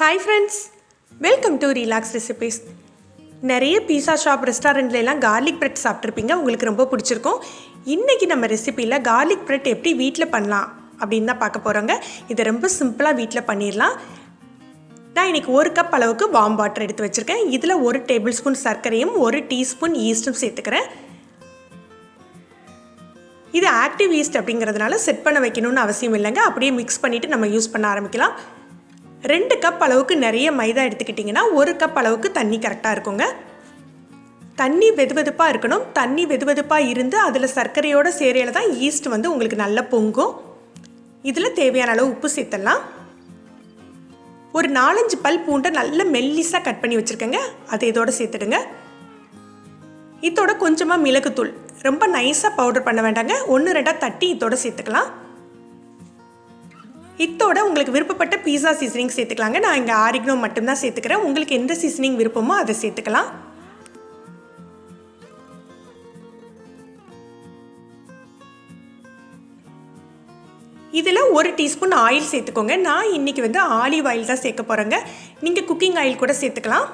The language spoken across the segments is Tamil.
Hi friends, welcome to Relax Recipes. நிறைய பீஸா ஷாப் ரெஸ்டாரண்ட்ல எல்லாம் garlic bread சாப்பிட்டிருப்பீங்க. உங்களுக்கு ரொம்ப பிடிச்சிருக்கும். இன்னைக்கு நம்ம ரெசிபில garlic bread எப்படி வீட்ல பண்ணலாம் அப்படினு தான் பார்க்க போறோங்க. இது ரொம்ப சிம்பிளா வீட்ல பண்ணிரலாம். நான் இன்னைக்கு 1 கப் அளவுக்கு வார்ம் வாட்டர் எடுத்து வச்சிருக்கேன். இதுல 1 டேபிள்ஸ்பூன் சர்க்கரையும் 1 டீஸ்பூன் ஈஸ்டும் சேர்த்துக்கிறேன். இது ஆக்டிவ் ஈஸ்ட் அப்படிங்கிறதுனால செட் பண்ண வைக்கணும்னு அவசியம் இல்லைங்க. அப்படியே மிக்ஸ் பண்ணிட்டு நம்ம யூஸ் பண்ண ஆரம்பிக்கலாம். 2 கப் அளவுக்கு நிறைய மைதா எடுத்துக்கிட்டிங்கன்னா 1 கப் அளவுக்கு தண்ணி கரெக்டாக இருக்குங்க. தண்ணி வெதுவெதுப்பாக இருக்கணும். தண்ணி வெதுவெதுப்பாக இருந்து அதில் சர்க்கரையோட சேரையில் தான் ஈஸ்ட் வந்து உங்களுக்கு நல்லா பொங்கும். இதில் தேவையான அளவு உப்பு சேர்த்துடலாம். ஒரு 4-5 பல் பூண்டை நல்ல மெல்லிஸாக கட் பண்ணி வச்சுருக்கேங்க. அதை இதோட சேர்த்துடுங்க. இதோட கொஞ்சமாக மிளகுத்தூள், ரொம்ப நைஸாக பவுடர் பண்ண வேண்டாங்க. 1-2 தட்டி இதோட சேர்த்துக்கலாம். இதோட உங்களுக்கு விருப்பப்பட்ட பீஸா சீசனிங் சேர்த்துக்கலாங்க. நான் இங்கே ஆரிகனோ மட்டும்தான் சேர்த்துக்கிறேன். உங்களுக்கு எந்த சீசனிங் விருப்பமோ அதை சேர்த்துக்கலாம். இதில் 1 டீஸ்பூன் ஆயில் சேர்த்துக்கோங்க. நான் இன்னைக்கு வந்து ஆலிவ் ஆயில் தான் சேர்க்க போகிறேங்க. நீங்கள் குக்கிங் ஆயில் கூட சேர்த்துக்கலாம்.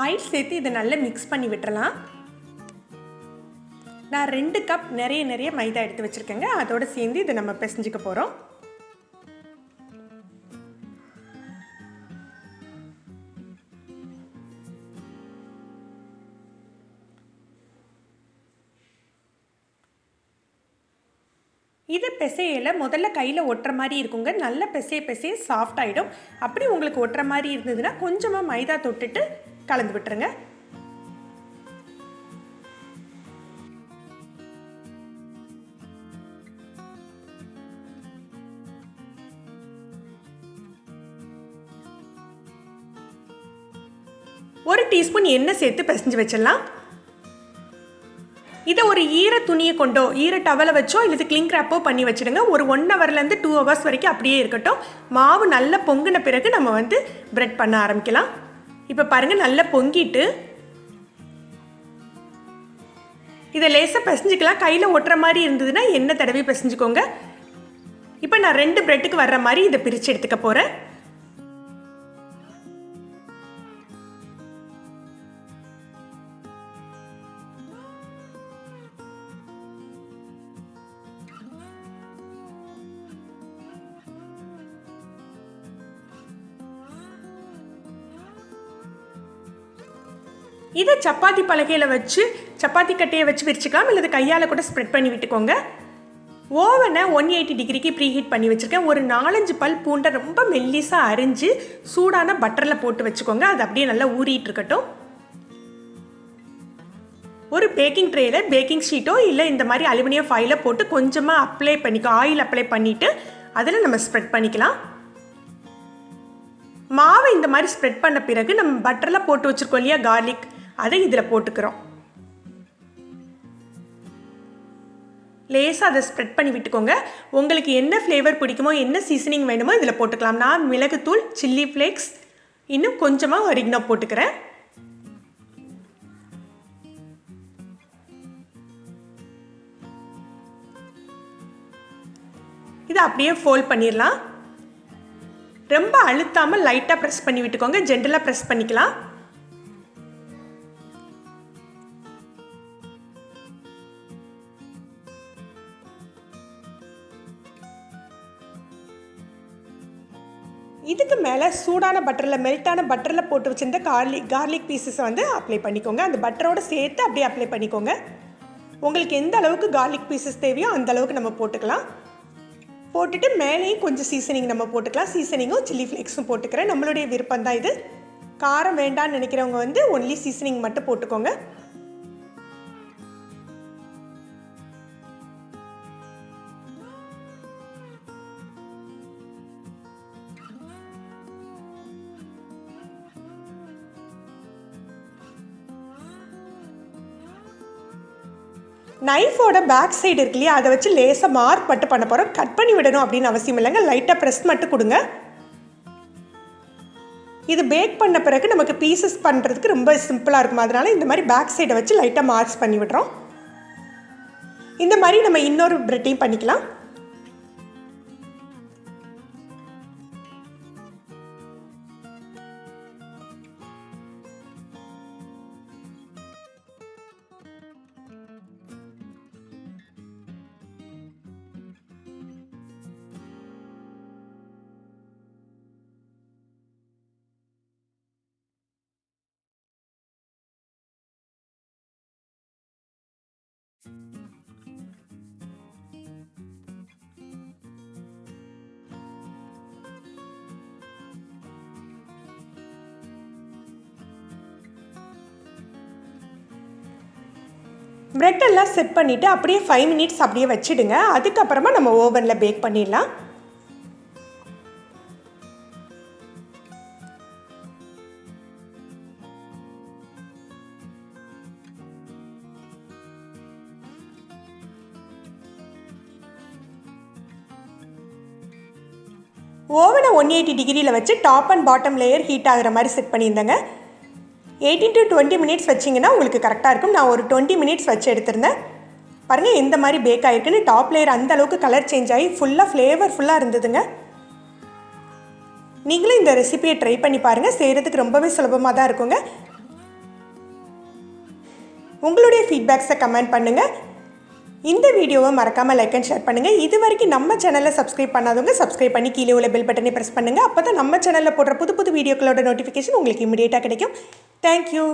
ஆயில் சேர்த்து இதை நல்லா மிக்ஸ் பண்ணி விட்டுறலாம். நான் 2 கப் நிறைய மைதா எடுத்து வச்சுருக்கேங்க. அதோடு சேர்ந்து இதை நம்ம பிசைஞ்சிக்க போகிறோம். இதை பிசையில முதல்ல கையில் ஒட்டுற மாதிரி இருக்குங்க. நல்ல பிசைய சாஃப்ட் ஆகிடும். அப்படி உங்களுக்கு ஒட்டுற மாதிரி இருந்ததுன்னா கொஞ்சமாக மைதா தொட்டுட்டு கலந்து விட்டுருங்க. ஒரு டீஸ்பூன் எண்ணெய் சேர்த்து பிசைஞ்சு வச்சிடலாம். இதை ஒரு ஈர துணியை கொண்டோ ஈர டவலை வச்சோ இல்லை கிளிங் கிராப்போ பண்ணி வச்சுடுங்க. ஒரு 1 ஹவர்லேருந்து 2 ஹவர்ஸ் வரைக்கும் அப்படியே இருக்கட்டும். மாவு நல்லா பொங்கின பிறகு நம்ம வந்து பிரெட் பண்ண ஆரம்பிக்கலாம். இப்போ பாருங்கள், நல்லா பொங்கிட்டு இதை லேசாக பிசைஞ்சிக்கலாம். கையில் ஒட்டுற மாதிரி இருந்ததுன்னா எண்ணெய் தடவி பிசைஞ்சுக்கோங்க. இப்போ நான் 2 பிரெட்டுக்கு வர்ற மாதிரி இதை பிரித்து எடுத்துக்க போகிறேன். இதை சப்பாத்தி பலகையில் வச்சு சப்பாத்தி கட்டையை வச்சு விரிச்சுக்கலாம். இல்லை கையால் கூட ஸ்ப்ரெட் பண்ணி விட்டுக்கோங்க. ஓவனை 180 டிகிரிக்கு ப்ரீ ஹீட் பண்ணி வச்சுருக்கேன். ஒரு 4-5 பல் பூண்டை ரொம்ப மெல்லிஸாக அரிஞ்சு சூடான பட்டரில் போட்டு வச்சுக்கோங்க. அது அப்படியே நல்லா ஊறிட்டு இருக்கட்டும். ஒரு பேக்கிங் ட்ரேயில் பேக்கிங் ஷீட்டோ இல்லை இந்த மாதிரி அலுமினியம் ஃபாயிலை போட்டு கொஞ்சமாக ஆயில் அப்ளை பண்ணிவிட்டு அதில் நம்ம ஸ்ப்ரெட் பண்ணிக்கலாம். மாவை இந்த மாதிரி ஸ்ப்ரெட் பண்ண பிறகு நம்ம பட்டரில் போட்டு வச்சுருக்கோம் இல்லையா கார்லிக், அதை இதில் போட்டுக்கிறோம். லேசாக அதை ஸ்ப்ரெட் பண்ணி விட்டுக்கோங்க. உங்களுக்கு என்ன ஃப்ளேவர் பிடிக்குமோ என்ன சீசனிங் வேணுமோ இதில் போட்டுக்கலாம். நான் மிளகுத்தூள், சில்லி ஃப்ளேக்ஸ், இன்னும் கொஞ்சமாக ஆரிகனோ போட்டுக்கிறேன். இதை அப்படியே ஃபோல்ட் பண்ணிடலாம். ரொம்ப அழுத்தாமல் லைட்டாக ப்ரெஸ் பண்ணி விட்டுக்கோங்க. ஜென்டலாக ப்ரெஸ் பண்ணிக்கலாம். இதுக்கு மேலே சூடான பட்டரில் மெல்ட்டான பட்டரில் போட்டு வச்சுருந்த கார்லிக் பீசஸை வந்து அப்ளை பண்ணிக்கோங்க. அந்த பட்டரோடு சேர்த்து அப்படியே அப்ளை பண்ணிக்கோங்க. உங்களுக்கு எந்த அளவுக்கு கார்லிக் பீசஸ் தேவையோ அந்த அளவுக்கு நம்ம போட்டுக்கலாம். போட்டுட்டு மேலேயும் கொஞ்சம் சீசனிங் நம்ம போட்டுக்கலாம். சீசனிங்கும் சில்லி ஃப்ளேக்ஸும் போட்டுக்கிறேன். நம்மளுடைய விருப்பம் தான் இது. காரம் வேண்டான்னு நினைக்கிறவங்க வந்து ஒன்லி சீசனிங் மட்டும் போட்டுக்கோங்க. நைஃபோட பேக் சைடு இருக்கு இல்லையா, அதை வச்சு லேசாக மார்க் மட்டும் பண்ண போகிறோம். கட் பண்ணி விடணும் அப்படின்னு அவசியம் இல்லைங்க. லைட்டாக ப்ரெஸ் மட்டும் கொடுங்க. இது பேக் பண்ண பிறகு நமக்கு பீசஸ் பண்ணுறதுக்கு ரொம்ப சிம்பிளாக இருக்கும். அதனால் இந்த மாதிரி பேக் சைடை வச்சு லைட்டாக மார்க்ஸ் பண்ணி விடுறோம். இந்த மாதிரி நம்ம இன்னொரு பிரெட்டையும் பண்ணிக்கலாம். பிரெட் எல்லாம் செட் பண்ணிவிட்டு அப்படியே 5 மினிட்ஸ் அப்படியே வச்சுடுங்க. அதுக்கப்புறமா நம்ம ஓவனில் பேக் பண்ணிடலாம். ஓவனை 180 டிகிரியில் வச்சு top and bottom layer heat ஆகிற மாதிரி செட் பண்ணியிருந்தேங்க. 18 to 20 மினிட்ஸ் வச்சிங்கன்னா உங்களுக்கு கரெக்டாக இருக்கும். நான் ஒரு 20 மினிட்ஸ் வச்சு எடுத்திருந்தேன். பாருங்கள் எந்த மாதிரி பேக் ஆகிருக்குன்னு. டாப் லேயர் அந்த அளவுக்கு கலர் சேஞ்ச் ஆகி ஃப்ளேவர்ஃபுல்லாக இருந்ததுங்க. நீங்களும் இந்த ரெசிபியை ட்ரை பண்ணி பாருங்கள். செய்கிறதுக்கு ரொம்பவே சுலபமாக தான் இருக்குங்க. உங்களுடைய ஃபீட்பேக்ஸை கமெண்ட் பண்ணுங்கள். இந்த வீடியோவை மறக்காமல் லைக் அண்ட் ஷேர் பண்ணுங்கள். இது வரைக்கும் நம்ம சேனலை சப்ஸ்கிரைப் பண்ணாதவங்க சப்ஸ்கிரைப் பண்ணி கீழே உள்ள பெல் பட்டனை ப்ரெஸ் பண்ணுங்கள். அப்போ தான் நம்ம சேனலில் போடுற புது புது வீடியோக்களோட நோட்டிஃபிகேஷன் உங்களுக்கு இமிடியேட்டாக கிடைக்கும். தேங்க்யூ.